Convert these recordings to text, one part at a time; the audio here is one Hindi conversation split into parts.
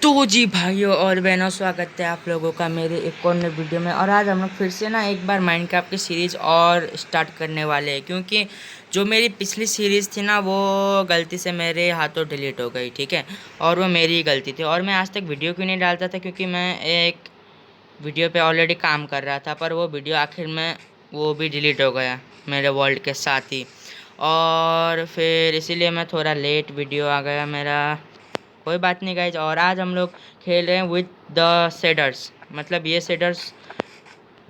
तो जी भाइयों और बहनों, स्वागत है आप लोगों का मेरे एक और नए वीडियो में। और आज हम लोग फिर से ना एक बार माइनक्राफ्ट की सीरीज़ और स्टार्ट करने वाले हैं, क्योंकि जो मेरी पिछली सीरीज़ थी ना वो गलती से मेरे हाथों डिलीट हो गई। ठीक है, और वो मेरी ही गलती थी। और मैं आज तक वीडियो क्यों नहीं डालता था, क्योंकि मैं एक वीडियो पे ऑलरेडी काम कर रहा था, पर वो वीडियो आखिर में वो भी डिलीट हो गया मेरे वर्ल्ड के साथ ही। और फिर इसीलिए मैं थोड़ा लेट वीडियो आ गया मेरा। कोई बात नहीं गाइज। और आज हम लोग खेल रहे हैं विद द शेडर्स। मतलब ये शेडर्स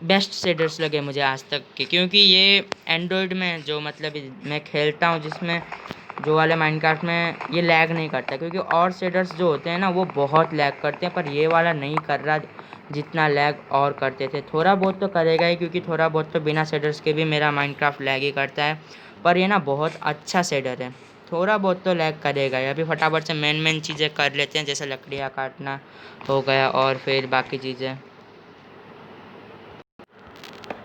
बेस्ट शेडर्स लगे मुझे आज तक के, क्योंकि ये एंड्रॉयड में जो मतलब मैं खेलता हूँ जिसमें जो वाले माइनक्राफ्ट में ये लैग नहीं करता, क्योंकि और शेडर्स जो होते हैं ना वो बहुत लैग करते हैं, पर ये वाला नहीं कर रहा जितना लैग और करते थे। थोड़ा बहुत तो करेगा ही, क्योंकि थोड़ा बहुत तो बिना शेडर्स के भी मेरा माइनक्राफ्ट लैग ही करता है, पर ये ना बहुत अच्छा शेडर है। थोड़ा बहुत तो लैग करेगा। अभी फटाफट से मेन चीज़ें कर लेते हैं, जैसे लकड़ियाँ काटना हो गया और फिर बाकी चीज़ें।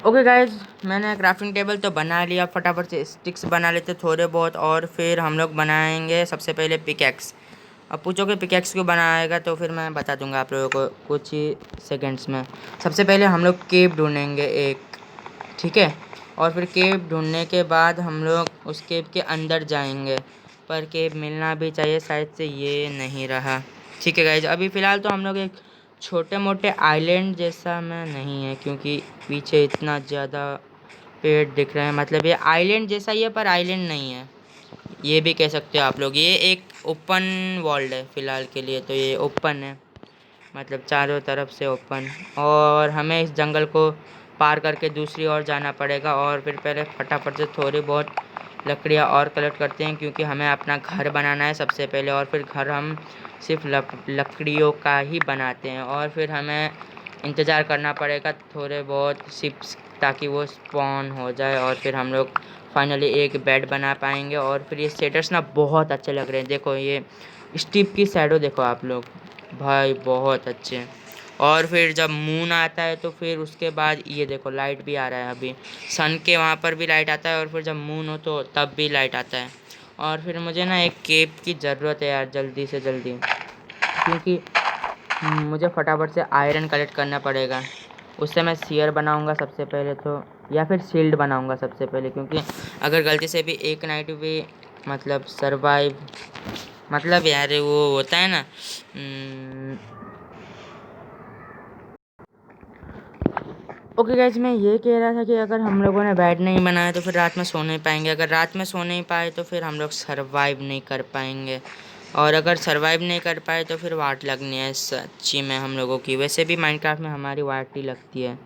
ओके गाइज, मैंने क्राफ्टिंग टेबल तो बना लिया। फटाफट से स्टिक्स बना लेते थोड़े बहुत, और फिर हम लोग बनाएंगे सबसे पहले पिकैक्स। अब पूछोगे पिकैक्स क्यों बनाएगा, तो फिर मैं बता दूंगा आप लोगों को कुछ ही सेकंड्स में। सबसे पहले हम लोग केव ढूंढेंगे एक, ठीक है। और फिर केव ढूंढने के बाद हम लोग उस केव के अंदर जाएंगे, पर केव मिलना भी चाहिए। शायद से ये नहीं रहा। ठीक है गाइज, अभी फ़िलहाल तो हम लोग एक छोटे मोटे आइलैंड जैसा में नहीं है, क्योंकि पीछे इतना ज़्यादा पेड़ दिख रहे हैं। मतलब ये आइलैंड जैसा ही है, पर आइलैंड नहीं है, ये भी कह सकते हो आप लोग। ये एक ओपन वर्ल्ड है फ़िलहाल के लिए, तो ये ओपन है, मतलब चारों तरफ से ओपन। और हमें इस जंगल को पार करके दूसरी ओर जाना पड़ेगा। और फिर पहले फटाफट से थोड़ी बहुत लकड़ियाँ और कलेक्ट करते हैं, क्योंकि हमें अपना घर बनाना है सबसे पहले। और फिर घर हम सिर्फ लकड़ियों का ही बनाते हैं। और फिर हमें इंतज़ार करना पड़ेगा थोड़े बहुत शिप्स, ताकि वो स्पॉन हो जाए, और फिर हम लोग फाइनली एक बेड बना पाएंगे। और फिर ये शेडर्स ना बहुत अच्छे लग रहे हैं। देखो ये स्टीप की शैडो देखो आप लोग, भाई बहुत अच्छे। और फिर जब मून आता है तो फिर उसके बाद ये देखो लाइट भी आ रहा है। अभी सन के वहाँ पर भी लाइट आता है, और फिर जब मून हो तो तब भी लाइट आता है। और फिर मुझे ना एक केप की ज़रूरत है यार, जल्दी से जल्दी, क्योंकि मुझे फटाफट से आयरन कलेक्ट करना पड़ेगा। उससे मैं सीयर बनाऊंगा सबसे पहले तो, या फिर शील्ड बनाऊंगा सबसे पहले, क्योंकि अगर गलती से भी एक नाइट भी मतलब सरवाइव, मतलब यार वो होता है ना, ओके गाइज, मैं ये कह रहा था कि अगर हम लोगों ने बेड नहीं बनाया तो फिर रात में सो नहीं पाएंगे। अगर रात में सो नहीं पाए तो फिर हम लोग सरवाइव नहीं कर पाएंगे। और अगर सरवाइव नहीं कर पाए तो फिर वाट लगनी है सच्ची में हम लोगों की। वैसे भी माइनक्राफ्ट में हमारी वाट ही लगती है,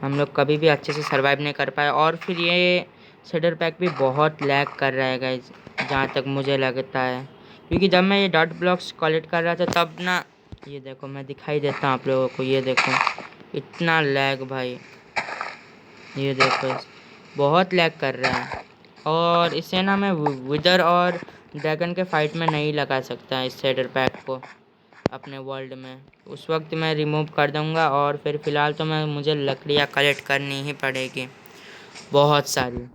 हम लोग कभी भी अच्छे से सरवाइव नहीं कर पाए। और फिर ये शेडर पैक भी बहुत लैग कर रहा है गाइज, जहाँ तक मुझे लगता है, क्योंकि जब मैं ये डॉट ब्लॉक्स कलेक्ट कर रहा था तब ना, ये देखो मैं दिखाई देता हूँ आप लोगों को, ये देखो इतना लैग भाई, ये देखो बहुत लैग कर रहा है। और इसे ना मैं विदर और ड्रैगन के फाइट में नहीं लगा सकता इस शेडर पैक को अपने वर्ल्ड में। उस वक्त मैं रिमूव कर दूंगा। और फिर फ़िलहाल तो मुझे लकड़ियाँ कलेक्ट करनी ही पड़ेगी बहुत सारी।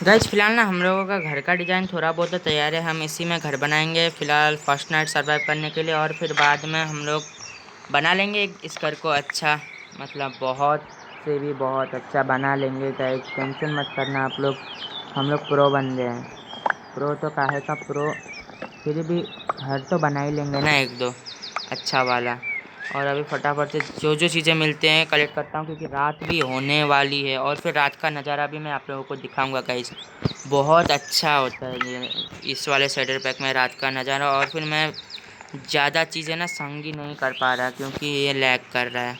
गाइस फ़िलहाल ना हम लोगों का घर का डिज़ाइन थोड़ा बहुत तो तैयार है, हम इसी में घर बनाएंगे फ़िलहाल फर्स्ट नाइट सर्वाइव करने के लिए। और फिर बाद में हम लोग बना लेंगे इस घर को अच्छा, मतलब बहुत से भी बहुत अच्छा बना लेंगे गाइस, टेंशन मत करना आप लोग। हम लोग प्रो बन गए हैं। प्रो तो काहे का प्रो, फिर भी घर तो बना ही लेंगे ना एक दो अच्छा वाला। और अभी फटाफट से जो जो चीज़ें मिलते हैं कलेक्ट करता हूँ, क्योंकि रात भी होने वाली है। और फिर रात का नज़ारा भी मैं आप लोगों को दिखाऊंगा गाइस, बहुत अच्छा होता है ये इस वाले शेडर पैक में रात का नज़ारा। और फिर मैं ज़्यादा चीज़ें ना संगी नहीं कर पा रहा, क्योंकि ये लैग कर रहा है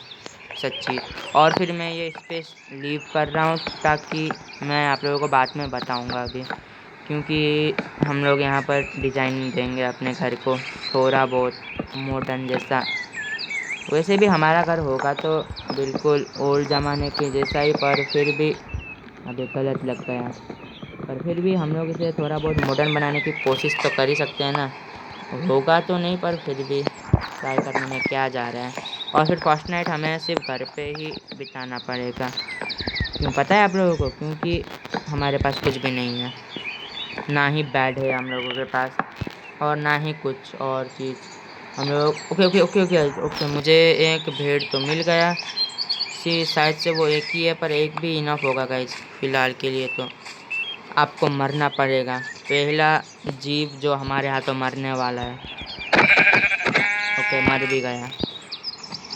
सच्ची। और फिर मैं ये स्पेस लीव कर रहा हूँ, ताकि मैं आप लोगों को बाद में बताऊँगा अभी, क्योंकि हम लोग यहाँ पर डिज़ाइन देंगे अपने घर को थोड़ा बहुत मॉडर्न जैसा। वैसे भी हमारा घर होगा तो बिल्कुल ओल्ड ज़माने के जैसा ही, पर फिर भी अभी गलत लग गया, पर फिर भी हम लोग इसे थोड़ा बहुत मॉडर्न बनाने की कोशिश तो कर ही सकते हैं ना। होगा तो नहीं, पर फिर भी ट्राई करने में क्या जा रहा है। और फिर फर्स्ट नाइट हमें सिर्फ घर पे ही बिताना पड़ेगा, क्यों पता है आप लोगों को, क्योंकि हमारे पास कुछ भी नहीं है, ना ही बेड है हम लोगों के पास। और ना ही कुछ और चीज़। हम लोग okay okay okay okay okay मुझे एक भेड़ तो मिल गया। शायद से वो एक ही है, पर एक भी इनफ होगा गाइज फ़िलहाल के लिए। तो आपको मरना पड़ेगा, पहला जीव जो हमारे हाथों मरने वाला है। ओके मर भी गया।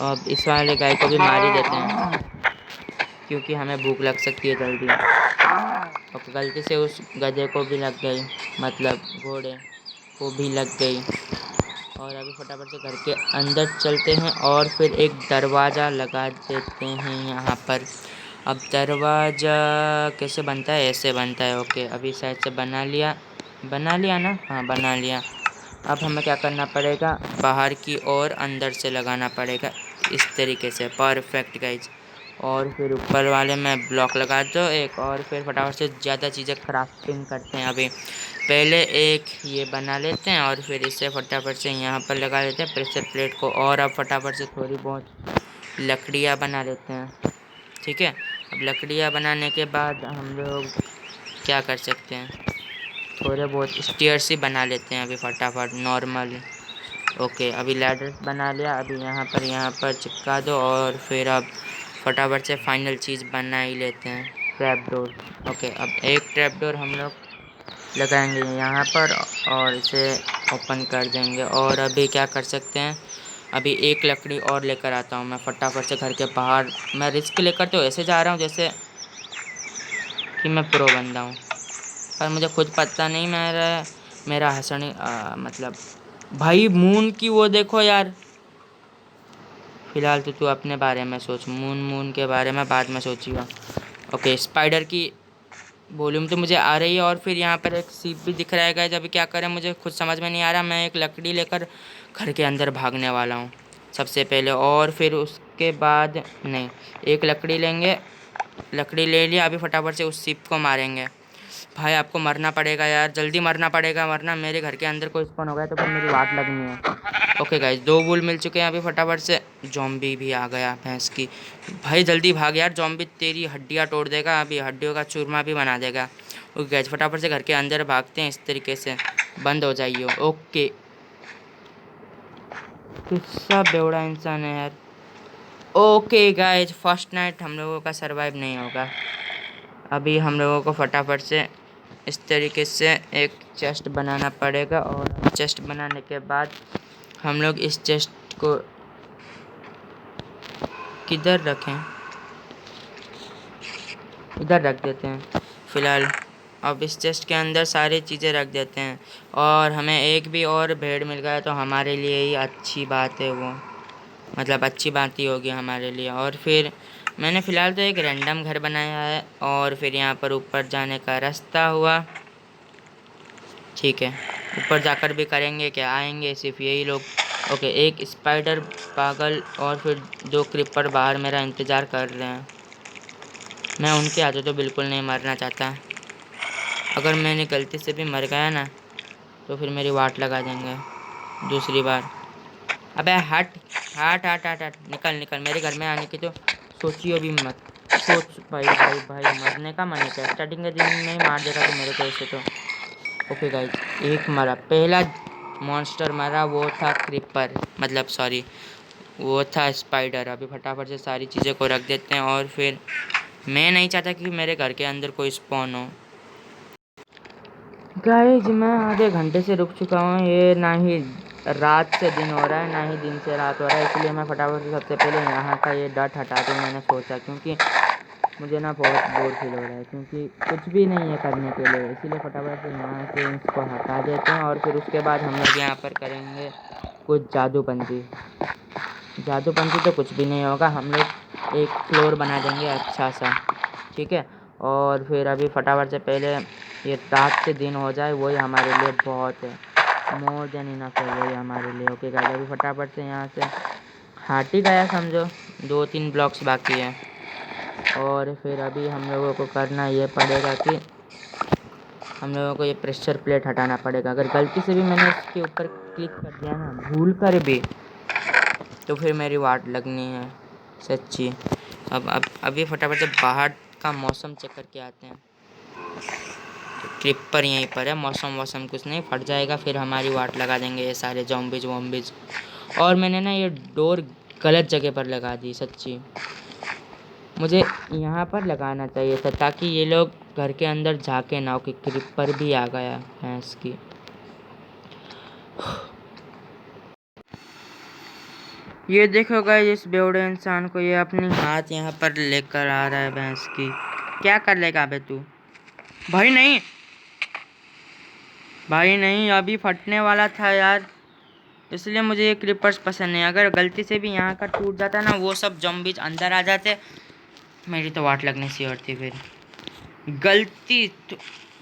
अब इस वाले गाय को भी मार ही देते हैं क्योंकि हमें भूख लग सकती है जल्दी। ओके गलती से उस गधे को भी लग गई, मतलब घोड़े को भी लग गई। और अभी फटाफट से घर के अंदर चलते हैं और फिर एक दरवाज़ा लगा देते हैं यहाँ पर। अब दरवाज़ा कैसे बनता है? ऐसे बनता है। ओके अभी शायद से बना लिया ना? हाँ बना लिया। अब हमें क्या करना पड़ेगा? बाहर की और अंदर से लगाना पड़ेगा इस तरीके से। Perfect guys. और फिर ऊपर वाले में ब्लॉक लगा दो एक, और फिर फटाफट से ज़्यादा चीज़ें क्राफ्टिंग करते हैं। अभी पहले एक ये बना लेते हैं और फिर इसे फटाफट से यहाँ पर लगा लेते हैं प्रेशर प्लेट को। और अब फटाफट से थोड़ी बहुत लकड़ियाँ बना लेते हैं। ठीक है, अब लकड़ियाँ बनाने के बाद हम लोग क्या कर सकते हैं? थोड़े बहुत स्टेयर्स ही बना लेते हैं अभी फटाफट नॉर्मल। ओके अभी लैडर बना लिया। अभी यहाँ पर चिपका दो और फिर अब फटाफट से फाइनल चीज़ बना ही लेते हैं, ट्रैप डोर। ओके अब एक ट्रैप डोर हम लोग लगाएंगे यहाँ पर और इसे ओपन कर देंगे। और अभी क्या कर सकते हैं? अभी एक लकड़ी और लेकर आता हूँ मैं फटाफट से घर के बाहर। मैं रिस्क लेकर तो ऐसे जा रहा हूँ जैसे कि मैं प्रो बंदा हूँ, पर मुझे खुद पता नहीं मेरा हंसने मतलब भाई मून की वो देखो यार। फ़िलहाल तो तू अपने बारे में सोच, मून के बारे में बाद में सोचिएगा। ओके स्पाइडर की वॉल्यूम तो मुझे आ रही है और फिर यहाँ पर एक सीप भी दिख रहा है गाइस। अभी क्या करें मुझे खुद समझ में नहीं आ रहा। मैं एक लकड़ी लेकर घर के अंदर भागने वाला हूँ सबसे पहले, और फिर उसके बाद नहीं, एक लकड़ी लेंगे। लकड़ी ले लिया, अभी फटाफट से उस सीप को मारेंगे। भाई आपको मरना पड़ेगा यार, जल्दी मरना पड़ेगा वरना मेरे घर के अंदर कोई स्पॉन हो गया तो फिर मेरी वाट लगनी है। ओके गाइस 2 वूल मिल चुके हैं। अभी फटाफट से जॉम्बी भी आ गया भैंस की। भाई जल्दी भाग यार, जॉम्बी तेरी हड्डियाँ तोड़ देगा, अभी हड्डियों का चूरमा भी बना देगा। ओके गाइस फटाफट से घर के अंदर भागते हैं, इस तरीके से बंद हो जाइए। ओके किस्सा बेवड़ा इंसान है यार। ओके गाइस फर्स्ट नाइट हम लोगों का सरवाइव नहीं होगा। अभी हम लोगों को फटाफट से इस तरीके से एक चेस्ट बनाना पड़ेगा। और चेस्ट बनाने के बाद हम लोग इस चेस्ट को किधर रखें? इधर रख देते हैं फ़िलहाल। अब इस चेस्ट के अंदर सारी चीज़ें रख देते हैं। और हमें एक भी और भेड़ मिल गया तो हमारे लिए ही अच्छी बात है वो, मतलब अच्छी बात ही होगी हमारे लिए। और फिर मैंने फ़िलहाल तो एक रैंडम घर बनाया है और फिर यहाँ पर ऊपर जाने का रास्ता हुआ। ठीक है ऊपर जाकर भी करेंगे क्या? आएंगे सिर्फ यही लोग। ओके एक स्पाइडर पागल और फिर 2 क्रीपर बाहर मेरा इंतज़ार कर रहे हैं। मैं उनके हाथों तो बिल्कुल नहीं मरना चाहता। अगर मैंने गलती से भी मर गया ना तो फिर मेरी वाट लगा देंगे दूसरी बार। अबे हट हट हट हट हट, निकल निकल, मेरे घर में आने की तो सोचियो भी मत। सोच भाई भाई भाई, मरने का मन है क्या? स्टार्टिंग के दिन में ही मार देगा तो मेरे को ऐसे तो। ओके गाइज एक मरा, पहला मॉन्स्टर मरा, वो था क्रीपर, मतलब सॉरी वो था स्पाइडर। अभी फटाफट से सारी चीज़ें को रख देते हैं और फिर मैं नहीं चाहता कि मेरे घर के अंदर कोई स्पॉन हो। गाइज मैं आधे घंटे से रुक चुका हूँ, ये ना ही रात से दिन हो रहा है ना ही दिन से रात हो रहा है, इसलिए मैं फटाफट से सबसे पहले यहाँ का ये डट हटा दूँ मैंने सोचा, क्योंकि मुझे ना बहुत बोर फील हो रहा है क्योंकि कुछ भी नहीं है करने के लिए। इसीलिए फटाफट से यहाँ से इसको हटा देते हैं और फिर उसके बाद हम लोग यहाँ पर करेंगे कुछ जादूबंदी। जादूबंदी तो कुछ भी नहीं होगा, हम लोग एक फ्लोर बना देंगे अच्छा सा। ठीक है और फिर अभी फटाफट से पहले ये रात से दिन हो जाए वही हमारे लिए बहुत है, मोर देन इनफ है वही हमारे लिए। ओके गाइस अभी फटाफट से यहाँ से हट ही गया समझो, 2-3 ब्लॉक्स बाकी है। और फिर अभी हम लोगों को करना ये पड़ेगा कि हम लोगों को ये प्रेशर प्लेट हटाना पड़ेगा। अगर गलती से भी मैंने इसके ऊपर क्लिक कर दिया ना भूल कर भी, तो फिर मेरी वाट लगनी है सच्ची। अब अभी फटाफट से बाहर का मौसम चेक करके आते हैं। क्रिपर यहीं पर है, मौसम वौसम कुछ नहीं, फट जाएगा फिर हमारी वाट लगा देंगे ये सारे जॉम्बीज वॉम्बीज। और मैंने ना ये डोर गलत जगह पर लगा दी सच्ची, मुझे यहाँ पर लगाना चाहिए था ताकि ये लोग घर के अंदर झाके ना हो कि क्रिपर भी आ गया भैंस की। ये देखो गाइस, इस बेवड़े इंसान को, ये अपनी हाथ यहाँ पर लेकर आ रहा है भैंस की। क्या कर लेगा बे तू? भाई नहीं, भाई नहीं, अभी फटने वाला था यार, इसलिए मुझे ये क्रिपर्स पसंद नहीं। अगर गलती से भी यहाँ का टूट जाता ना, वो सब जॉम्बीज अंदर आ जाते, मेरी तो वाट लगने सी और थी फिर। गलती तो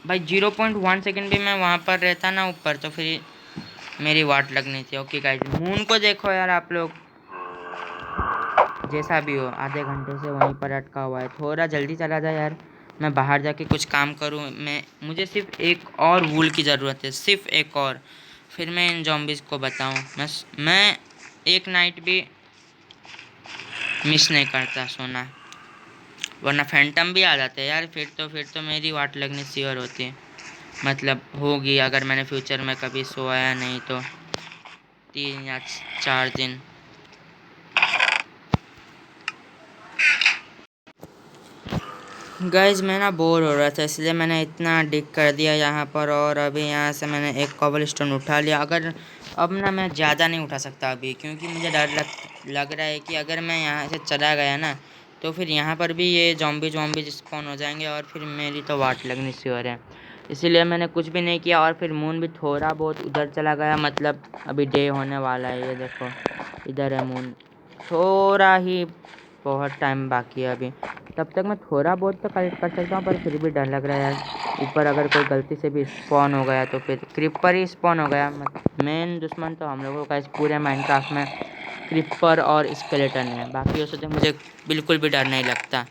भाई 0.1 सेकंड भी मैं वहाँ पर रहता ना ऊपर, तो फिर मेरी वाट लगनी थी। ओके गाइस, मून को देखो यार आप लोग, जैसा भी हो आधे घंटे से वहीं पर अटका हुआ है। थोड़ा जल्दी चला जाए यार, मैं बाहर जाके कुछ काम करूँ। मुझे सिर्फ एक और वूल की ज़रूरत है, सिर्फ एक और, फिर मैं इन जॉम्बीज़ को बताऊँ। मैं एक नाइट भी मिस नहीं करता सोना, वरना फैंटम भी आ जाते हैं यार, फिर तो मेरी वाट लगनी श्योर होती है, मतलब होगी अगर मैंने फ्यूचर में कभी सोया नहीं तो 3 या 4 दिन। गाइज मैं ना बोर हो रहा था, इसलिए मैंने इतना डिग कर दिया यहाँ पर, और अभी यहाँ से मैंने एक कॉबल स्टोन उठा लिया। अगर अब ना मैं ज़्यादा नहीं उठा सकता अभी, क्योंकि मुझे डर लग रहा है कि अगर मैं यहाँ से चला गया ना, तो फिर यहाँ पर भी ये जॉम्बी स्पॉन हो जाएंगे और फिर मेरी तो वाट लगनी श्योर है। इसीलिए मैंने कुछ भी नहीं किया, और फिर मून भी थोड़ा बहुत उधर चला गया, मतलब अभी डे होने वाला है। ये देखो इधर है मून, थोड़ा ही, बहुत टाइम बाकी है अभी, तब तक मैं थोड़ा बहुत तो कलेक्ट कर सकता हूँ, पर फिर भी डर लग रहा है यार। ऊपर अगर कोई गलती से भी स्पॉन हो गया तो फिर क्रिपर ही स्पॉन हो गया। मेन दुश्मन तो हम लोगों का इस पूरे माइनक्राफ्ट में क्रिपर और स्केलेटन है, बाकी से तो मुझे बिल्कुल भी डर नहीं लगता।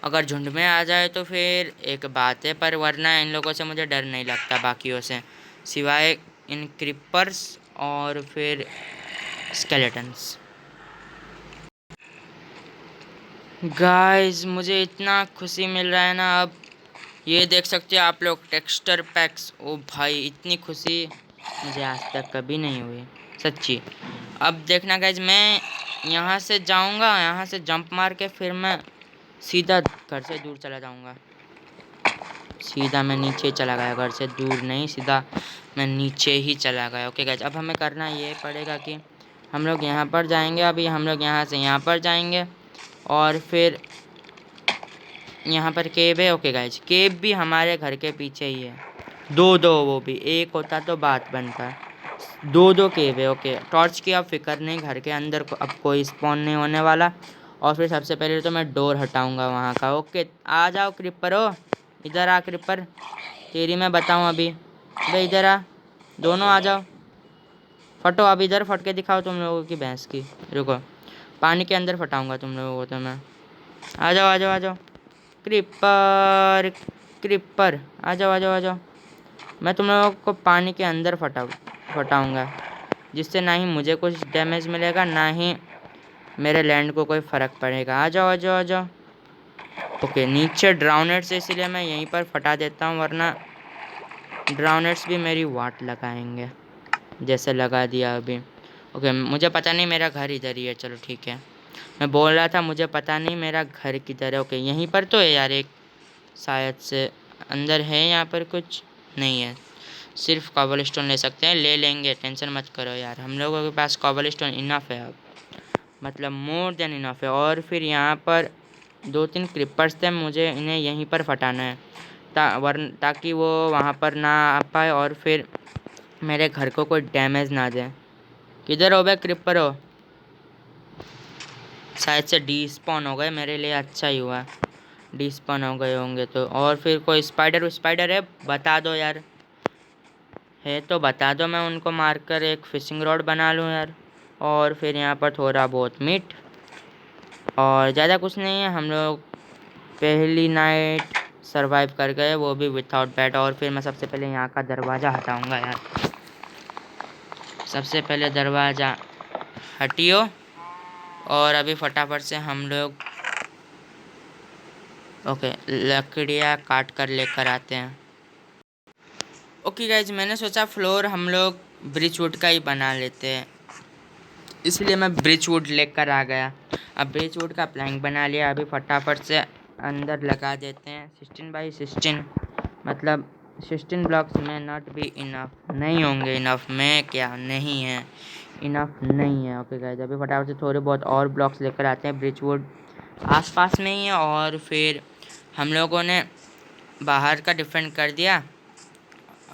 अगर झुंड में आ जाए तो फिर एक बात है, पर वरना इन लोगों से मुझे डर नहीं लगता बाकियों से, सिवाय इन क्रिपर्स और फिर स्केलेटन्स। गाइस मुझे इतना खुशी मिल रहा है ना, अब ये देख सकते हो आप लोग टेक्सचर पैक्स। ओ भाई इतनी खुशी मुझे आज तक कभी नहीं हुई सच्ची। अब देखना गाइस, मैं यहाँ से जाऊँगा, यहाँ से जंप मार के फिर मैं सीधा घर से दूर चला जाऊँगा। सीधा मैं नीचे चला गया, घर से दूर नहीं, सीधा मैं नीचे ही चला गया। ओके गाइस, अब हमें करना ये पड़ेगा कि हम लोग यहाँ पर जाएंगे, अभी हम लोग यहाँ से यहाँ पर जाएंगे, और फिर यहाँ पर केव है। ओके गाइज, केव भी हमारे घर के पीछे ही है, दो वो भी, एक होता तो बात बनता, दो केव है। ओके, टॉर्च की अब फिक्र नहीं, घर के अंदर अब कोई स्पॉन नहीं होने वाला। और फिर सबसे पहले तो मैं डोर हटाऊंगा वहाँ का। ओके आ जाओ क्रिपर, हो इधर आ क्रिपर, तेरी मैं बताऊँ अभी। भाई इधर आ, दोनों आ जाओ, फटो अब इधर, फट के दिखाओ तुम लोगों की भैंस की। रुको, पानी के अंदर फटाऊंगा तुम लोगों को तो मैं। आ जाओ आ जाओ आ जाओ क्रिपर, क्रिपर आ जाओ आ जाओ आ जाओ। मैं तुम लोगों को पानी के अंदर फटाऊंगा, जिससे ना ही मुझे कुछ डैमेज मिलेगा, ना ही मेरे लैंड को कोई फ़र्क पड़ेगा। आ जाओ आ जाओ आ जाओ। ओके, नीचे ड्राउनेट्स है, इसीलिए मैं यहीं पर फटा देता हूँ, वरना ड्राउनेट्स भी मेरी वाट लगाएंगे, जैसे लगा दिया अभी। ओके, मुझे पता नहीं मेरा घर इधर ही है, चलो ठीक है। मैं बोल रहा था मुझे पता नहीं मेरा घर किधर है। ओके यहीं पर तो है यार एक, शायद से अंदर है, यहाँ पर कुछ नहीं है, सिर्फ कॉबल स्टोन ले सकते हैं, ले लेंगे, टेंशन मत करो यार, हम लोगों के पास कॉबल स्टोन इनफ है अब, मतलब मोर देन इनफ है। और फिर यहाँ पर 2-3 क्रिपर्स थे, मुझे इन्हें यहीं पर फटाना है, ताकि वो वहाँ पर ना आ पाए और फिर मेरे घर को कोई डैमेज ना दे। किधर हो बे क्रिपर हो? शायद से डिस्पॉन हो गए, मेरे लिए अच्छा ही हुआ डिस्पॉन हो गए होंगे तो। और फिर कोई स्पाइडर है, बता दो यार, है तो बता दो, मैं उनको मारकर एक फिशिंग रॉड बना लूँ यार। और फिर यहाँ पर थोड़ा बहुत मीट, और ज़्यादा कुछ नहीं है। हम लोग पहली नाइट सरवाइव कर गए, वो भी विथआउट बैट। और फिर मैं सबसे पहले यहाँ का दरवाज़ा हटाऊँगा यार, सबसे पहले दरवाज़ा हटियो, और अभी फटाफट से हम लोग ओके लकड़ियाँ काट कर लेकर आते हैं। ओके गाइज, मैंने सोचा फ्लोर हम लोग ब्रिच वुड का ही बना लेते हैं, इसलिए मैं ब्रिच वुड लेकर आ गया। अब ब्रिच वुड का प्लैंक बना लिया, अभी फटाफट से अंदर लगा देते हैं। 16x16 मतलब 16 ब्लॉक्स में नॉट बी इनफ, नहीं होंगे इनफ में, क्या नहीं है इनफ नहीं है। ओके गाइज, अभी फटाफट से थोड़े बहुत और ब्लॉक्स लेकर आते हैं। ब्रिच वुड आसपास में ही है, और फिर हम लोगों ने बाहर का डिफेंड कर दिया।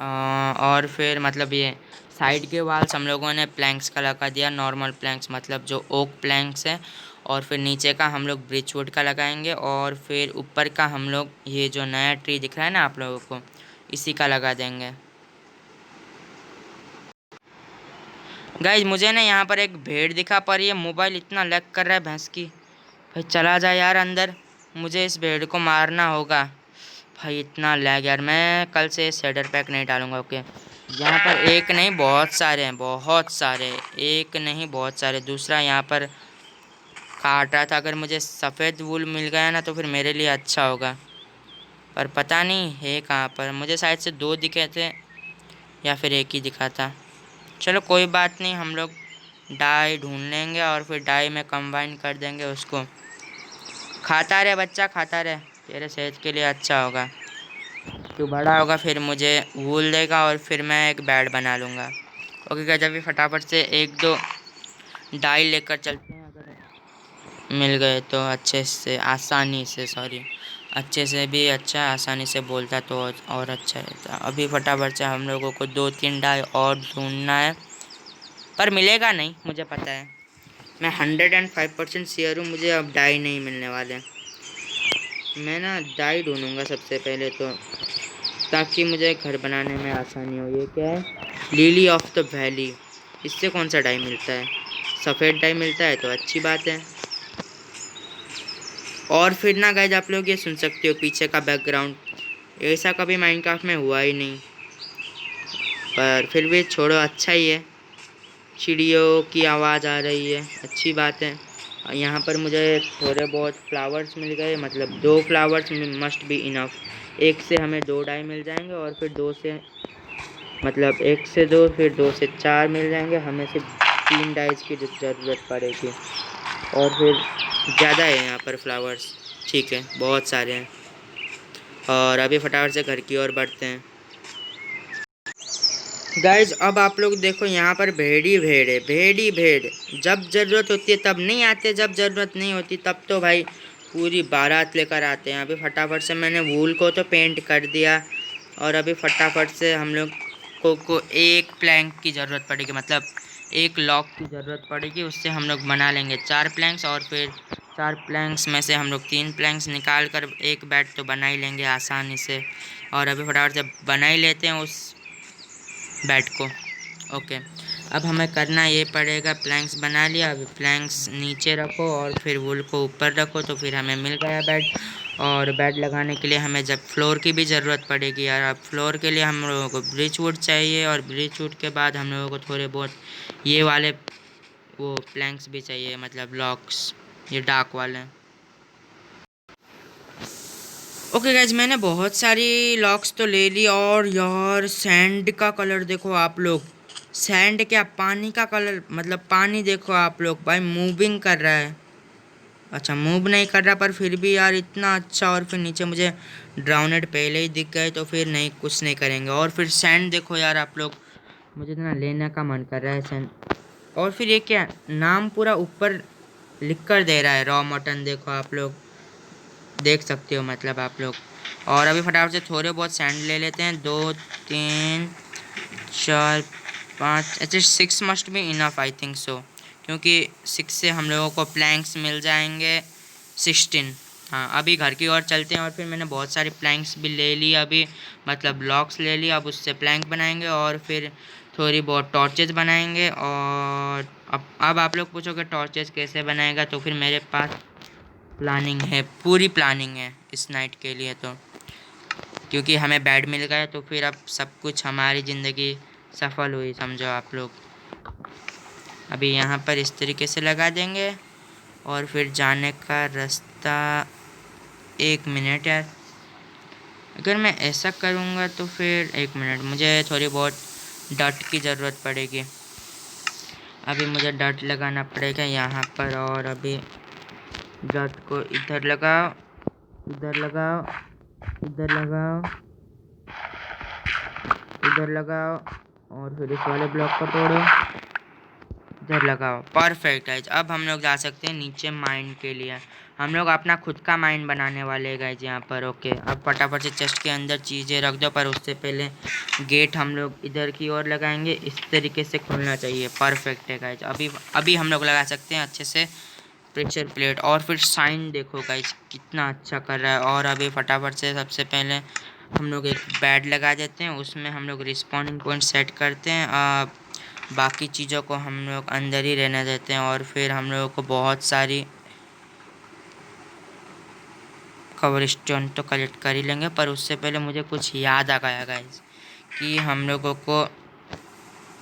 और फिर मतलब ये साइड के वाल्स हम लोगों ने प्लैंक्स का लगा दिया, नॉर्मल प्लैंक्स मतलब जो ओक प्लैंक्स है। और फिर नीचे का हम लोग ब्रिच वुड का लगाएंगे, और फिर ऊपर का हम लोग ये जो नया ट्री दिख रहा है ना आप लोगों को, इसी का लगा देंगे। गाइज, मुझे ना यहाँ पर एक भेड़ दिखा, पर ये मोबाइल इतना लैग कर रहा है भैंस की। भाई चला जा यार अंदर, मुझे इस भेड़ को मारना होगा। भाई इतना लैग यार, मैं कल से शेडर पैक नहीं डालूंगा। ओके, यहाँ पर एक नहीं बहुत सारे हैं, बहुत सारे, एक नहीं बहुत सारे। दूसरा यहाँ पर काट रहा था, अगर मुझे सफ़ेद वूल मिल गया ना तो फिर मेरे लिए अच्छा होगा, पर पता नहीं है कहाँ पर। मुझे शायद से दो दिखे थे या फिर एक ही दिखा था। चलो कोई बात नहीं, हम लोग डाई ढूंढ लेंगे और फिर डाई में कंबाइन कर देंगे उसको। खाता रहे बच्चा, खाता रहे, तेरे सेहत के लिए अच्छा होगा। तू बड़ा होगा फिर मुझे वूल देगा और फिर मैं एक बेड बना लूँगा। ओके क्या, जब भी फटाफट से एक दो डाई लेकर चलते हैं, अगर मिल गए तो अच्छे से, आसानी से, सॉरी, अच्छे से भी अच्छा, आसानी से बोलता तो और अच्छा रहता। अभी फटाफट से हम लोगों को 2-3 डाई और ढूंढना है, पर मिलेगा नहीं मुझे पता है। मैं 105% श्योर हूँ, मुझे अब डाई नहीं मिलने वाले। मैं ना डाई ढूंढूंगा सबसे पहले तो, ताकि मुझे घर बनाने में आसानी हो। ये क्या है, लिली ऑफ द वैली, इससे कौन सा डाई मिलता है? सफ़ेद डाई मिलता है तो अच्छी बात है। और फिर ना गाइज, आप लोग ये सुन सकते हो पीछे का बैकग्राउंड, ऐसा कभी माइनक्राफ्ट में हुआ ही नहीं, पर फिर भी छोड़ो, अच्छा ही है। चिड़ियों की आवाज़ आ रही है, अच्छी बात है। यहाँ पर मुझे थोड़े बहुत फ्लावर्स मिल गए, मतलब 2 फ्लावर्स मस्ट बी इनफ। एक से हमें 2 डाई मिल जाएंगे, और फिर 2 से, मतलब 1 से 2, फिर 2 से 4 मिल जाएंगे। हमें सिर्फ 3 डाइस की ज़रूरत पड़ेगी, और फिर ज़्यादा है यहाँ पर फ्लावर्स, ठीक है, बहुत सारे हैं। और अभी फटाफट से घर की ओर बढ़ते हैं। गाइज, अब आप लोग देखो, यहाँ पर भेड़ ही भेड़ है, भेड़ ही भेड़। जब ज़रूरत होती है तब नहीं आते, जब ज़रूरत नहीं होती तब तो भाई पूरी बारात लेकर आते हैं। अभी फटाफट से मैंने वूल को तो पेंट कर दिया, और अभी फटाफट से हम लोग को एक प्लैंक की ज़रूरत पड़ेगी, मतलब एक लॉक की ज़रूरत पड़ेगी। उससे हम लोग बना लेंगे 4 प्लैंक्स, और फिर 4 प्लैंक्स में से हम लोग 3 प्लैंक्स निकाल कर एक बेड तो बना ही लेंगे आसानी से। और अभी फटाफट से बना ही लेते हैं उस बेड को। ओके, अब हमें करना ये पड़ेगा, प्लैंक्स बना लिया, अभी प्लैंक्स नीचे रखो और फिर वुल को ऊपर रखो, तो फिर हमें मिल गया बेड। और बेड लगाने के लिए हमें जब फ्लोर की भी ज़रूरत पड़ेगी यार। अब फ्लोर के लिए हम लोगों को ब्रिच वुड चाहिए, और ब्रिच वुड के बाद हम लोगों को थोड़े बहुत ये वाले वो प्लैंक्स भी चाहिए, मतलब लॉक्स, ये डार्क वाले। ओके गाइज, मैंने बहुत सारी लॉक्स तो ले ली, और यार सैंड का कलर देखो आप लोग, सैंड क्या, पानी का कलर, मतलब पानी देखो आप लोग, भाई मूविंग कर रहा है। अच्छा मूव नहीं कर रहा, पर फिर भी यार इतना अच्छा। और फिर नीचे मुझे ड्राउनेड पहले ही दिख गए, तो फिर नहीं, कुछ नहीं करेंगे। और फिर सैंड देखो यार आप लोग, मुझे इतना लेने का मन कर रहा है सैंड। और फिर ये क्या, नाम पूरा ऊपर लिख कर दे रहा है, रॉ मटन, देखो आप लोग देख सकते हो, मतलब आप लोग। और अभी फटाफट से थोड़े बहुत सैंड ले लेते हैं, 2 3 4 5, अच्छा 6 must be enough, I think so, क्योंकि 6 से हम लोगों को प्लैंक्स मिल जाएंगे 16। हाँ, अभी घर की ओर चलते हैं। और फिर मैंने बहुत सारे प्लैंक्स भी ले ली अभी, मतलब ब्लॉक्स ले लिया, अब उससे प्लैंक बनाएंगे, और फिर थोड़ी बहुत टॉर्चेस बनाएंगे। और अब आप लोग पूछोगे टॉर्चेस कैसे बनाएगा, तो फिर मेरे पास प्लानिंग है, पूरी प्लानिंग है इस नाइट के लिए, तो क्योंकि हमें बेड मिल गया तो फिर अब सब कुछ, हमारी ज़िंदगी सफल हुई समझो आप लोग। अभी यहाँ पर इस तरीके से लगा देंगे, और फिर जाने का रास्ता, 1 मिनट यार, अगर मैं ऐसा करूँगा तो फिर एक मिनट, मुझे थोड़ी बहुत डट की ज़रूरत पड़ेगी। अभी मुझे डट लगाना पड़ेगा यहाँ पर, और अभी डट को इधर लगाओ, इधर लगाओ, इधर लगाओ, इधर लगाओ, और फिर इस वाले ब्लॉक को तोड़ो, इधर लगाओ। Perfect guys. अब हम लोग जा सकते हैं नीचे माइन के लिए। हम लोग अपना खुद का माइन बनाने वाले हैं गाइज यहाँ पर। ओके, अब फटाफट से चेस्ट के अंदर चीज़ें रख दो, पर उससे पहले गेट हम लोग इधर की ओर लगाएंगे। इस तरीके से खुलना चाहिए। परफेक्ट है गाइज। अभी अभी हम लोग लगा सकते हैं अच्छे से प्रेशर प्लेट। और फिर साइन देखो गाइज कितना अच्छा कर रहा है। और अभी फटाफट से सबसे पहले हम लोग एक बेड लगा देते हैं, उसमें हम लोग रिस्पॉन्डिंग पॉइंट सेट करते हैं। बाकी चीज़ों को हम लोग अंदर ही रहने देते हैं। और फिर हम लोगों को बहुत सारी कवर स्टोन तो कलेक्ट कर ही लेंगे, पर उससे पहले मुझे कुछ याद आ गया गाइज कि हम लोगों को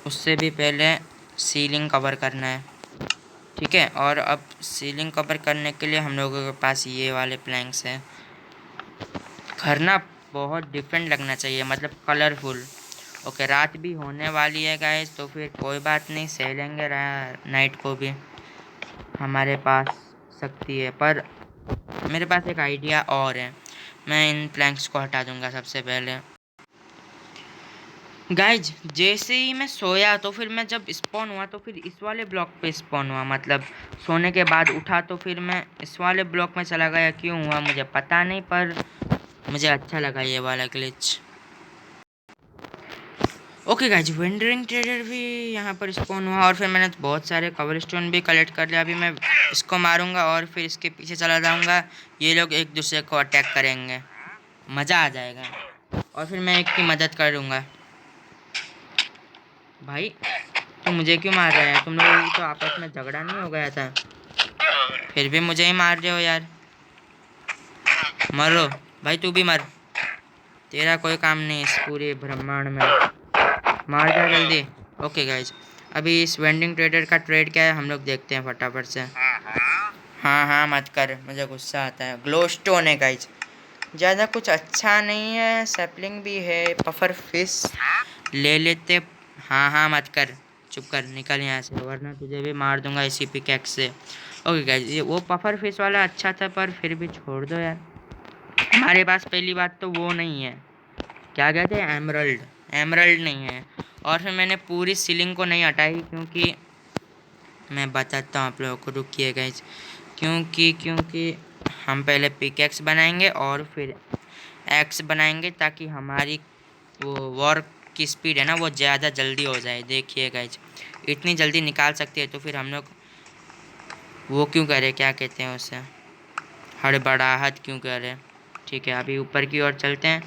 उससे भी पहले सीलिंग कवर करना है। ठीक है, और अब सीलिंग कवर करने के लिए हम लोगों के पास ये वाले प्लैंक्स हैं। घर ना बहुत डिफरेंट लगना चाहिए, मतलब कलरफुल। ओके, रात भी होने वाली है गाइस, तो फिर कोई बात नहीं, सह लेंगे नाइट को भी हमारे पास शक्ति है। पर मेरे पास एक आइडिया और है। मैं इन प्लैंक्स को हटा दूंगा सबसे पहले। गाइज जैसे ही मैं सोया तो फिर मैं जब स्पॉन हुआ तो फिर इस वाले ब्लॉक पे स्पॉन हुआ, मतलब सोने के बाद उठा तो फिर मैं इस वाले ब्लॉक में चला गया। क्यों हुआ मुझे पता नहीं, पर मुझे अच्छा लगा ये वाला glitch. Okay guys, wandering trader भी यहाँ पर स्पॉन हुआ, और फिर मैंने बहुत सारे कवर स्टोन भी कलेक्ट कर लिया। अभी मैं इसको मारूंगा और फिर इसके पीछे चला जाऊंगा। ये लोग एक दूसरे को अटैक करेंगे, मज़ा आ जाएगा। और फिर मैं एक की मदद करूँगा। भाई तुम मुझे क्यों मार रहे हैं? तुम लोग तो आपस में झगड़ा नहीं हो गया था? फिर भी मुझे ही मार रहे हो यार। मरो भाई, तू भी मर, तेरा कोई काम नहीं इस पूरे ब्रह्मांड में। मार जा जल्दी। ओके गाइज, अभी इस वेंडिंग ट्रेडर का ट्रेड क्या है हम लोग देखते हैं फटाफट से। हाँ हाँ मत कर, मुझे गुस्सा आता है। ग्लो स्टोन है गाइज, ज़्यादा कुछ अच्छा नहीं है। सैपलिंग भी है, पफर फिश ले लेते। हाँ हाँ मत कर, चुप कर, निकल यहाँ से, वरना तुझे भी मार दूंगा इसी पिकैक्स से। ओके गाइज, ये वो पफर फिश वाला अच्छा था, पर फिर भी छोड़ दो यार। हमारे पास पहली बात तो वो नहीं है, क्या कहते हैं, एमरल्ड। एमरल्ड नहीं है। और फिर मैंने पूरी सीलिंग को नहीं हटाई, क्योंकि मैं बताता हूँ आप लोगों को, रुकिए गाइज। क्योंकि हम पहले पिकैक्स बनाएंगे और फिर एक्स बनाएंगे, ताकि हमारी वो वॉर की स्पीड है ना वो ज़्यादा जल्दी हो जाए। देखिए गाइज, इतनी जल्दी निकाल सकती है, तो फिर हम लोग वो क्यों करें, क्या कहते हैं उसे, हड़बड़ाहट क्यों करें। ठीक है, अभी ऊपर की ओर चलते हैं,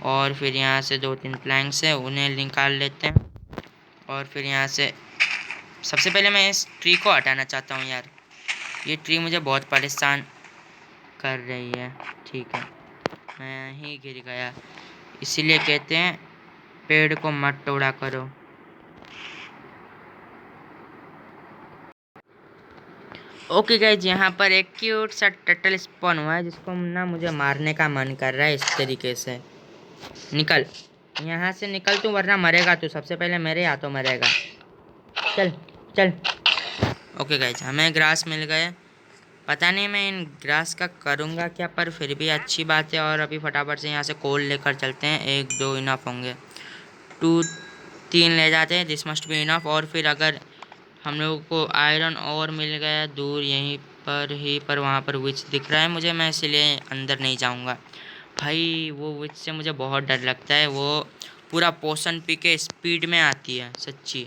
और फिर यहाँ से 2-3 प्लैंक्स है उन्हें निकाल लेते हैं। और फिर यहाँ से सबसे पहले मैं इस ट्री को हटाना चाहता हूँ यार, ये ट्री मुझे बहुत परेशान कर रही है। ठीक है, मैं ही गिर गया, इसीलिए कहते हैं पेड़ को मत तोड़ा करो। ओके गाइज, यहाँ पर एक क्यूट सा टर्टल स्पॉन हुआ है, जिसको ना मुझे मारने का मन कर रहा है इस तरीके से। निकल यहाँ से, निकल तू, वरना मरेगा तू, सबसे पहले मेरे हाथों मरेगा। चल चल। ओके गाइज, हमें ग्रास मिल गए। पता नहीं मैं इन ग्रास का करूँगा क्या, पर फिर भी अच्छी बात है। और अभी फटाफट से यहाँ से कोल लेकर चलते हैं। 1-2 इनफ होंगे, 2-3 ले जाते हैं, दिस मस्ट बी इनफ। और फिर अगर हम लोगों को आयरन और मिल गया दूर यहीं पर ही, पर वहाँ पर विच दिख रहा है मुझे, मैं इसलिए अंदर नहीं जाऊँगा। भाई वो विच से मुझे बहुत डर लगता है, वो पूरा पोशन पी के स्पीड में आती है, सच्ची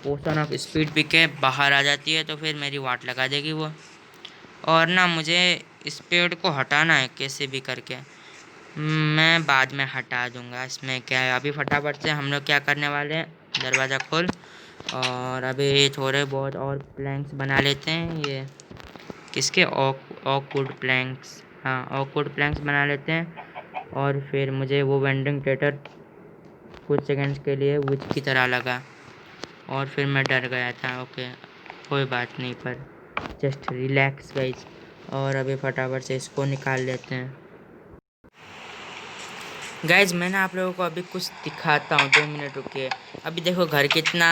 पोशन ऑफ स्पीड पी के बाहर आ जाती है, तो फिर मेरी वाट लगा देगी वो। और ना मुझे इस पेड़ को हटाना है कैसे भी करके, मैं बाद में हटा दूंगा, इसमें क्या है। अभी फटाफट से हम लोग क्या करने वाले हैं, दरवाज़ा खोल, और अभी थोड़े बहुत और प्लैंक्स बना लेते हैं। ये किसके, ऑकवुड प्लैंक्स, हाँ ऑकवुड प्लैंक्स बना लेते हैं। और फिर मुझे वो वेंडिंग ट्रेडर कुछ सेकंड्स के लिए विच की तरह लगा, और फिर मैं डर गया था। ओके कोई बात नहीं, पर जस्ट रिलैक्स गाइज। और अभी फटाफट से इसको निकाल लेते हैं। गाइज मैं ना आप लोगों को अभी कुछ दिखाता हूँ, 2 मिनट रुकिए। अभी देखो घर कितना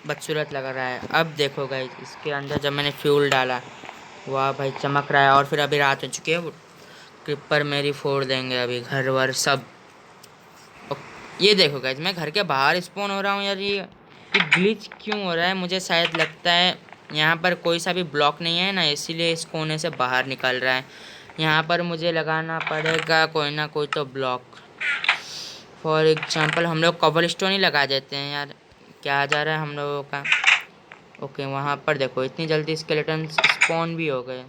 बदसूरत लग रहा है। अब देखो गाइज इसके अंदर जब मैंने फ्यूल डाला, वाह भाई चमक रहा है। और फिर अभी रात हो चुकी है, वो क्रिपर मेरी फोड़ देंगे अभी घर वर सब। ये देखो गाइज मैं घर के बाहर स्पॉन हो रहा हूँ यार। ये ग्लिच क्यों हो रहा है? मुझे शायद लगता है यहाँ पर कोई सा भी ब्लॉक नहीं है ना, इसीलिए इस कोने से बाहर निकल रहा है। यहाँ पर मुझे लगाना पड़ेगा कोई ना कोई तो ब्लॉक। फॉर एग्जांपल हम लोग कबल स्टोन ही लगा देते हैं यार। क्या आ जा रहा है हम लोगों का? ओके वहाँ पर देखो इतनी जल्दी स्केलेटन स्पॉन भी हो गए।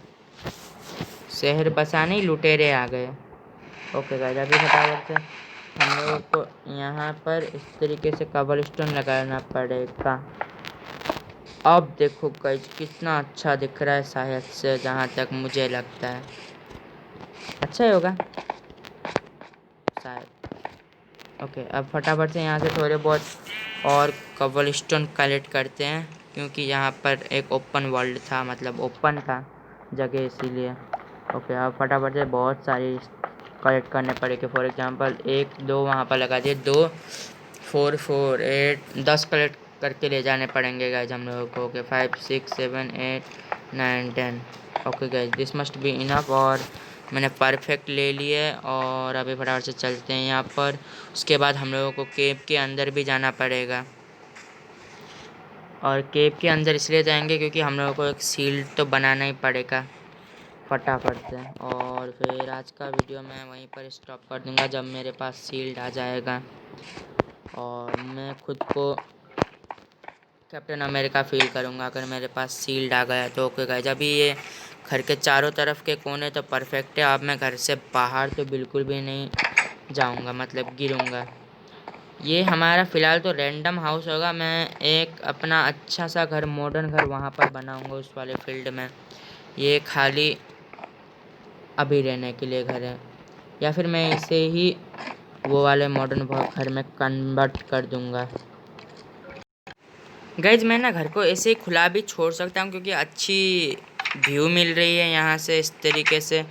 शहर बसाने ही लुटेरे आ गए। ओके गाइस अभी फटाफट से हम लोगों को यहाँ पर इस तरीके से कबल स्टोन लगाना पड़ेगा। अब देखो गाइस कितना अच्छा दिख रहा है, शायद से जहाँ तक मुझे लगता है अच्छा ही होगा शायद। ओके अब फटाफट से यहाँ से थोड़े बहुत और कबल स्टोन कलेक्ट करते हैं, क्योंकि यहाँ पर एक ओपन वर्ल्ड था, मतलब ओपन था जगह, इसीलिए। ओके अब फटाफट से बहुत सारी कलेक्ट करने पड़ेंगे। फॉर एग्जांपल 1 2 वहाँ पर लगा दिए, 2 4 4 8 10 कलेक्ट करके ले जाने पड़ेंगे गाइज हम लोगों को। Okay 5 6 7 8 9 10। Okay guys this must be enough. और मैंने परफेक्ट ले लिए और अभी फटाफट से चलते हैं यहाँ पर। उसके बाद हम लोगों को केव के अंदर भी जाना पड़ेगा, और केव के अंदर इसलिए जाएंगे क्योंकि हम लोगों को एक सील्ड तो बनाना ही पड़ेगा फटाफट से। और फिर आज का वीडियो मैं वहीं पर स्टॉप कर दूंगा जब मेरे पास सील्ड आ जाएगा और मैं खुद को कैप्टन अमेरिका फील करूंगा अगर मेरे पास सील्ड आ गया तो। ओके गाइस अभी ये घर के चारों तरफ के कोने तो परफेक्ट है। अब मैं घर से बाहर तो बिल्कुल भी नहीं जाऊंगा, मतलब गिरूंगा। ये हमारा फ़िलहाल तो रैंडम हाउस होगा। मैं एक अपना अच्छा सा घर, मॉडर्न घर वहाँ पर बनाऊंगा उस वाले फील्ड में। ये खाली अभी रहने के लिए घर है, या फिर मैं इसे ही वो वाले मॉडर्न घर में कन्वर्ट कर दूंगा। गाइज मैं ना घर को ऐसे ही खुला भी छोड़ सकता हूँ क्योंकि अच्छी व्यू मिल रही है यहाँ से इस तरीके से।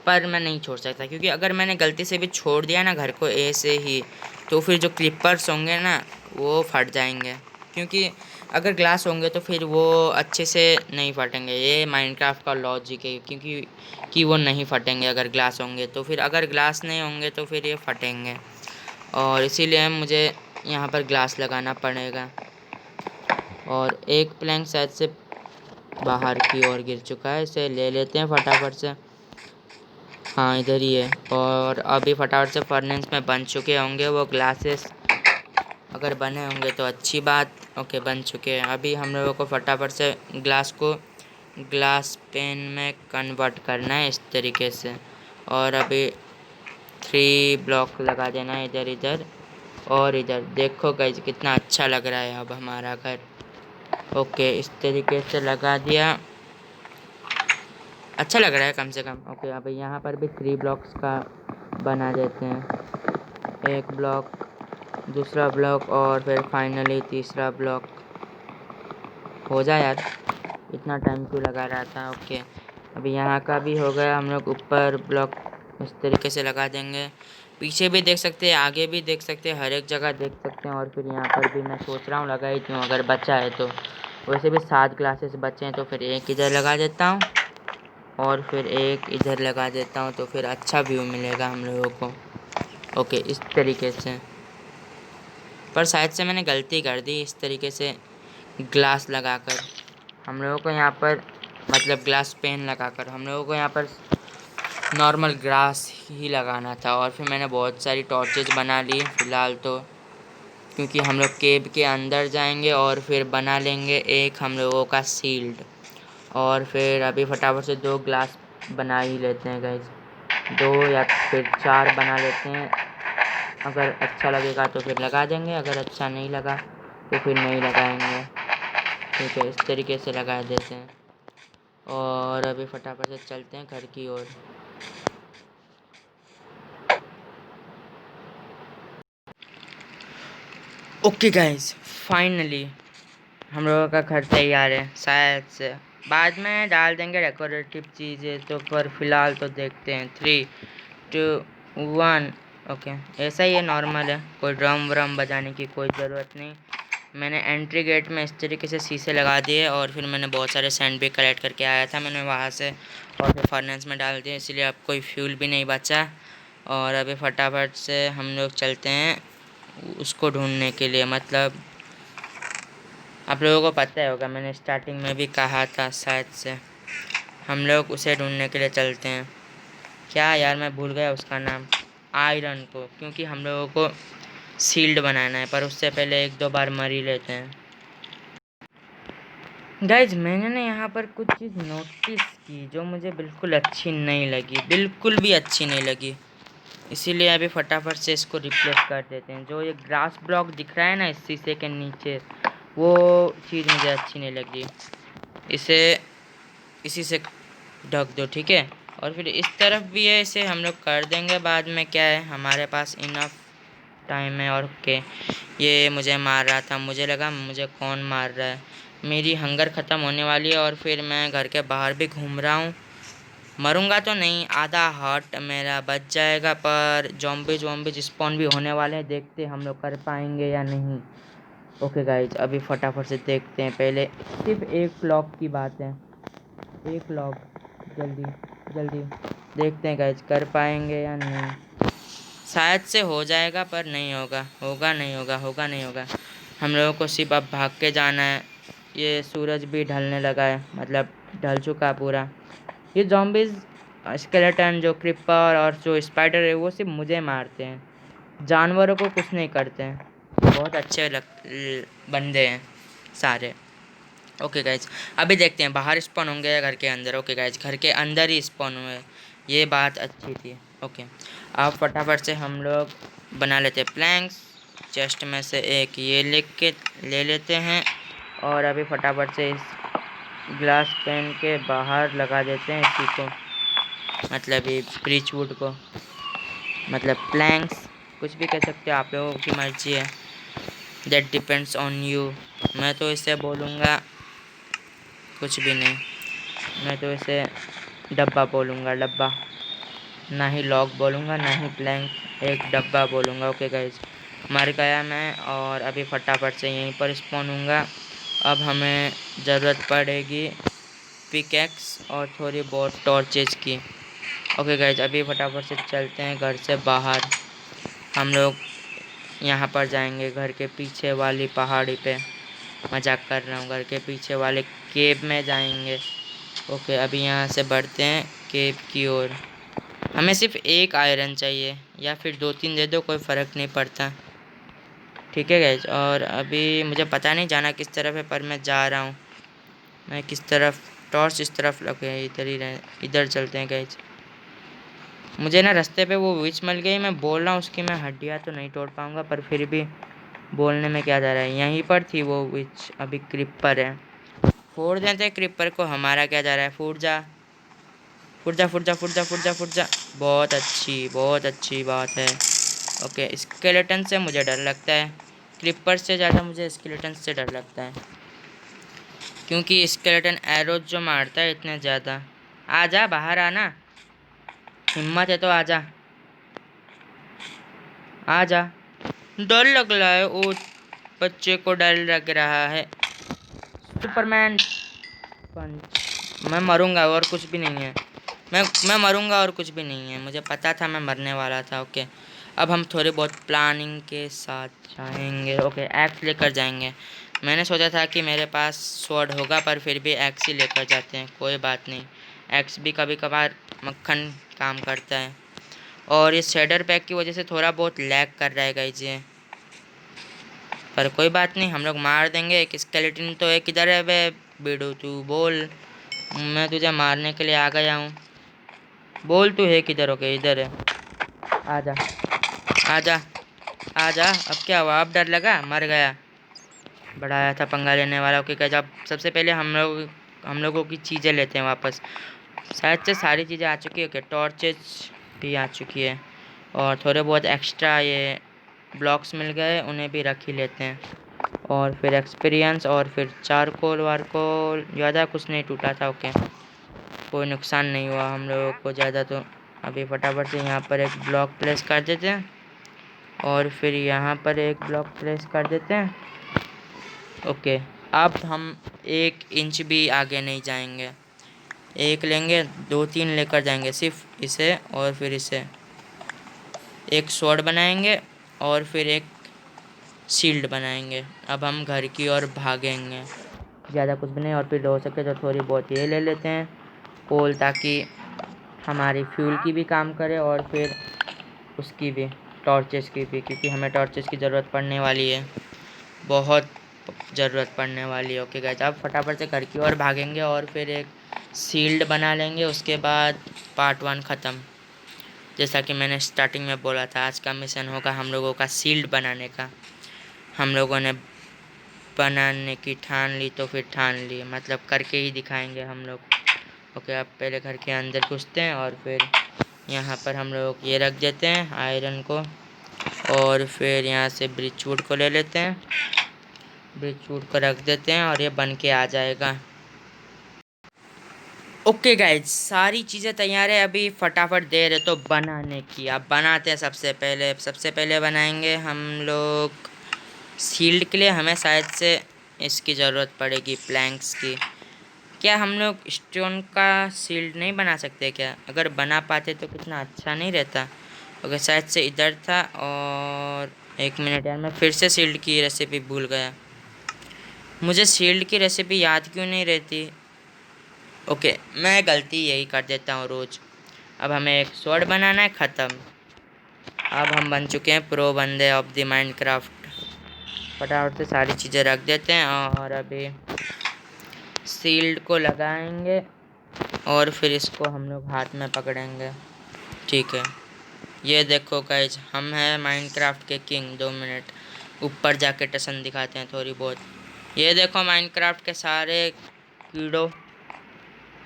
पर मैं नहीं छोड़ सकता क्योंकि अगर मैंने गलती से भी छोड़ दिया ना घर को ऐसे ही, तो फिर जो क्लिपर्स होंगे ना वो फट जाएंगे। क्योंकि अगर ग्लास होंगे तो फिर वो अच्छे से नहीं फटेंगे। ये माइनक्राफ्ट का लॉजिक है, क्योंकि कि वो नहीं फटेंगे अगर ग्लास होंगे तो। फिर अगर ग्लास नहीं होंगे तो फिर ये फटेंगे, और इसीलिए मुझे यहाँ पर ग्लास लगाना पड़ेगा। और एक प्लैंक शायद से बाहर की ओर गिर चुका है, इसे ले लेते हैं फटाफट से। हाँ इधर ही है। और अभी फटाफट से फर्नेस में बन चुके होंगे वो ग्लासेस। अगर बने होंगे तो अच्छी बात। ओके बन चुके हैं। अभी हम लोगों को फटाफट से ग्लास को ग्लास पेन में कन्वर्ट करना है इस तरीके से। और अभी 3 ब्लॉक लगा देना है इधर इधर और इधर। देखो गाइस कितना अच्छा लग रहा है अब हमारा घर। ओके इस तरीके से लगा दिया, अच्छा लग रहा है कम से कम। ओके अब यहाँ पर भी 3 ब्लॉक्स का बना देते हैं। एक ब्लॉक, दूसरा ब्लॉक और फिर फाइनली तीसरा ब्लॉक। हो जाए यार, इतना टाइम क्यों लगा रहा था। ओके अभी यहाँ का भी हो गया। हम लोग ऊपर ब्लॉक इस तरीके से लगा देंगे। पीछे भी देख सकते हैं, आगे भी देख सकते हैं, हर एक जगह देख सकते हैं। और फिर यहाँ पर भी मैं सोच रहा हूँ लगा ही क्यों, अगर बचा है तो। वैसे भी 7 ग्लासेस बचे हैं तो फिर एक इधर लगा देता हूँ और फिर एक इधर लगा देता हूँ, तो फिर अच्छा व्यू मिलेगा हम लोगों को। ओके इस तरीके से। पर शायद से मैंने गलती कर दी इस तरीके से ग्लास लगाकर। हम लोगों को यहाँ पर, मतलब ग्लास पेन लगाकर हम लोगों को यहाँ पर नॉर्मल ग्लास ही लगाना था। और फिर मैंने बहुत सारी टॉर्चेस बना ली फ़िलहाल तो, क्योंकि हम लोग केव के अंदर जाएंगे और फिर बना लेंगे एक हम लोगों का सील्ड। और फिर अभी फटाफट से 2 ग्लास बना ही लेते हैं गाइज, 2 या फिर 4 बना लेते हैं। अगर अच्छा लगेगा तो फिर लगा देंगे, अगर अच्छा नहीं लगा तो फिर नहीं लगाएंगे। ठीक है इस तरीके से लगा देते हैं। और अभी फटाफट से चलते हैं घर की ओर। ओके गाइज फाइनली हम लोगों का घर तैयार है। शायद से बाद में डाल देंगे डेकोरेटिव चीज़ें, तो पर फिलहाल तो देखते हैं। 3 2 1। ओके, ऐसा ही है, नॉर्मल है, कोई ड्रम व्रम बजाने की कोई ज़रूरत नहीं। मैंने एंट्री गेट में इस तरीके से शीशे लगा दिए और फिर मैंने बहुत सारे सैंड भी कलेक्ट करके आया था मैंने वहाँ से, और फिर फर्नेस में डाल दिए, इसलिए अब कोई फ्यूल भी नहीं बचा। और अभी फटाफट से हम लोग चलते हैं उसको ढूंढने के लिए। मतलब आप लोगों को पता ही होगा, मैंने स्टार्टिंग में भी कहा था शायद से, हम लोग उसे ढूंढने के लिए चलते हैं। क्या यार, मैं भूल गया उसका नाम, आयरन को, क्योंकि हम लोगों को शील्ड बनाना है, पर उससे पहले एक दो बार मर ही लेते हैं। गाइज मैंने ना यहाँ पर कुछ चीज़ नोटिस की जो मुझे बिल्कुल अच्छी नहीं लगी, बिल्कुल भी अच्छी नहीं लगी, इसीलिए अभी फटाफट से इसको रिप्लेस कर देते हैं। जो ये ग्रास ब्लॉक दिख रहा है ना इस शीशे के नीचे, वो चीज़ मुझे अच्छी नहीं लगी, इसे इसी से ढक दो, ठीक है। और फिर इस तरफ भी है, इसे हम लोग कर देंगे बाद में, क्या है हमारे पास इनफ टाइम है। और ओके, ये मुझे मार रहा था, मुझे लगा मुझे कौन मार रहा है। मेरी हंगर ख़त्म होने वाली है और फिर मैं घर के बाहर भी घूम रहा हूँ। मरूंगा तो नहीं, आधा हार्ट मेरा बच जाएगा, पर जॉम्बीज स्पॉन भी होने वाले हैं, देखते हम लोग कर पाएंगे या नहीं। ओके गाइज, अभी फटाफट से देखते हैं। पहले सिर्फ एक ब्लॉक की बात है, एक लॉग, जल्दी जल्दी देखते हैं गाइज कर पाएंगे या नहीं। शायद से हो जाएगा, पर नहीं होगा, होगा नहीं होगा, होगा नहीं होगा। हम लोगों को सिर्फ अब भाग के जाना है। ये सूरज भी ढलने लगा है, मतलब ढल चुका है पूरा। ये जॉम्बीज स्केलेटन जो क्रिपर और जो स्पाइडर है वो सिर्फ मुझे मारते हैं, जानवरों को कुछ नहीं करते हैं। बहुत अच्छे बंदे हैं सारे। ओके गाइज, अभी देखते हैं बाहर स्पॉन होंगे या घर के अंदर। ओके गाइज, घर के अंदर ही स्पॉन हुए, ये बात अच्छी थी। ओके, अब फटाफट से हम लोग बना लेते हैं प्लैंक्स। चेस्ट में से एक ये ले लेते हैं, और अभी फटाफट से इस ग्लास पेन के बाहर लगा देते हैं इसी को, मतलब ये ब्रिच वुड को, मतलब प्लैंक्स, कुछ भी कह सकते हो, आप लोगों की मर्जी है, दैट डिपेंड्स ऑन यू। मैं तो इसे बोलूँगा कुछ भी नहीं, मैं तो इसे डब्बा बोलूँगा, डब्बा, ना ही लॉक बोलूँगा ना ही प्लैंक, एक डब्बा बोलूँगा। ओके गाइज, मर गया मैं, और अभी फटाफट से यहीं पर स्पॉन हूँगा। अब हमें ज़रूरत पड़ेगी पिकैक्स और थोड़ी बहुत टॉर्चेज की। ओके गाइज, अभी फटाफट से चलते हैं घर से बाहर। हम लोग यहाँ पर जाएंगे, घर के पीछे वाली पहाड़ी पे, मजाक कर रहा हूँ, घर के पीछे वाले केव में जाएंगे। ओके, अभी यहाँ से बढ़ते हैं केव की ओर। हमें सिर्फ एक आयरन चाहिए, या फिर दो तीन दे दो, कोई फ़र्क नहीं पड़ता, ठीक है गाइज। और अभी मुझे पता नहीं जाना किस तरफ है, पर मैं जा रहा हूँ। मैं किस तरफ, टॉर्च इस तरफ लगे, इधर ही रहे, इधर चलते हैं गाइज। मुझे ना रास्ते पे वो विच मिल गई, मैं बोल रहा हूँ उसकी मैं हड्डियाँ तो नहीं तोड़ पाऊँगा, पर फिर भी बोलने में क्या जा रहा है, यहीं पर थी वो विच। अभी क्रिपर है, फोड़ देते हैं क्रिपर को, हमारा क्या जा रहा है, फूट जा फुट जा फुट जा फुट जा फुट जा फुट जा, बहुत अच्छी बात है। ओके, स्केलेटन से मुझे डर लगता है, क्रिपर से ज़्यादा मुझे स्केलेटन से डर लगता है, क्योंकि स्केलेटन एरोज जो मारता है इतने ज़्यादा। आजा, बाहर आना, हिम्मत है तो आजा, आजा। डर लग रहा है, ओ बच्चे को डर लग रहा है। सुपरमैन पंच, मैं मरूंगा और कुछ भी नहीं है, मैं मरूंगा और कुछ भी नहीं है, मुझे पता था मैं मरने वाला था। ओके, अब हम थोड़ी बहुत प्लानिंग के साथ जाएंगे। ओके, एक्स लेकर जाएंगे। मैंने सोचा था कि मेरे पास स्वॉर्ड होगा, पर फिर भी एक्स ही लेकर जाते हैं, कोई बात नहीं, एक्स भी कभी कभार मक्खन काम करता है। और इस शेडर पैक की वजह से थोड़ा बहुत लैग कर रहा है गाइस ये, पर कोई बात नहीं, हम लोग मार देंगे। एक स्केलेटन तो है, किधर है बे बेडू, तू बोल, मैं तुझे मारने के लिए आ गया हूँ, बोल तू है किधर। ओके, इधर है, आजा आजा आजा। अब क्या हुआ, अब डर लगा, मर गया, बढ़ाया था पंगा लेने वाला। ओके गाइस, अब सबसे पहले हम लोगों की चीज़ें लेते हैं वापस। शायद से सारी चीज़ें आ चुकी है। ओके, टॉर्चेज भी आ चुकी है, और थोड़े बहुत एक्स्ट्रा ये ब्लॉक्स मिल गए, उन्हें भी रख ही लेते हैं। और फिर एक्सपीरियंस, और फिर चारकोल वारकोल, ज़्यादा कुछ नहीं टूटा था। ओके, कोई नुकसान नहीं हुआ हम लोगों को ज़्यादा। तो अभी फटाफट से यहाँ पर एक ब्लॉक प्लेस कर देते हैं, और फिर यहाँ पर एक ब्लॉक प्लेस कर देते हैं। ओके, अब हम 1 इंच भी आगे नहीं जाएंगे। एक लेंगे, 2-3 लेकर जाएंगे, सिर्फ इसे और फिर इसे। एक स्वॉर्ड बनाएंगे और फिर एक शील्ड बनाएंगे। अब हम घर की ओर भागेंगे, ज़्यादा कुछ भी नहीं। और फिर हो सके तो थोड़ी बहुत ये ले लेते हैं कोल, ताकि हमारी फ्यूल की भी काम करे और फिर उसकी भी, टॉर्चेस की भी, क्योंकि हमें टॉर्चेस की ज़रूरत पड़ने वाली है, बहुत ज़रूरत पड़ने वाली है। ओके गाइस, अब फटाफट से घर की ओर भागेंगे और फिर एक शील्ड बना लेंगे। उसके बाद पार्ट 1 ख़त्म। जैसा कि मैंने स्टार्टिंग में बोला था, आज का मिशन होगा हम लोगों का शील्ड बनाने का। हम लोगों ने बनाने की ठान ली तो फिर ठान ली, मतलब करके ही दिखाएंगे हम लोग। ओके, अब पहले घर के अंदर घुसते हैं और फिर यहाँ पर हम लोग ये रख देते हैं आयरन को, और फिर यहाँ से ब्रिज वुड को ले लेते हैं, ब्रिज वुड को रख देते हैं और ये बन के आ जाएगा। ओके गाइज, सारी चीज़ें तैयार है, अभी फटाफट देर है तो बनाने की। अब बनाते हैं। सबसे पहले बनाएंगे हम लोग शील्ड के लिए हमें शायद से इसकी ज़रूरत पड़ेगी, प्लैंक्स की। क्या हम लोग स्टोन का शील्ड नहीं बना सकते क्या? अगर बना पाते तो कितना अच्छा नहीं रहता। ओके, शायद से इधर था। और 1 मिनट यार, मैं फिर से शील्ड की रेसिपी भूल गया। मुझे शील्ड की रेसिपी याद क्यों नहीं रहती? ओके, मैं गलती यही कर देता हूँ रोज़। अब हमें एक स्वॉर्ड बनाना है, ख़त्म। अब हम बन चुके हैं प्रो बंदे ऑफ द माइनक्राफ्ट। फटाफट से सारी चीज़ें रख देते हैं और अभी शील्ड को लगाएंगे और फिर इसको हम लोग हाथ में पकड़ेंगे। ठीक है, ये देखो गाइज, हम हैं माइनक्राफ्ट के किंग। 2 मिनट ऊपर जाके टसन दिखाते हैं थोड़ी बहुत। ये देखो माइनक्राफ्ट के सारे कीड़ों,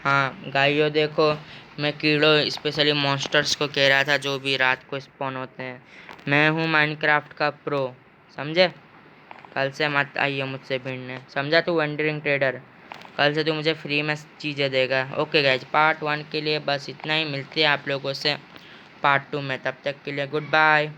हाँ गाइयों, देखो मैं कीड़ों स्पेशली मॉन्स्टर्स को कह रहा था जो भी रात को स्पॉन होते हैं। मैं हूँ माइनक्राफ्ट का प्रो, समझे? कल से मत आइए मुझसे भिड़ने, समझा तू वंडरिंग ट्रेडर? कल से तू मुझे फ्री में चीज़ें देगा। ओके गाइज, पार्ट 1 के लिए बस इतना ही। मिलते हैं आप लोगों से पार्ट 2 में, तब तक के लिए गुड बाय।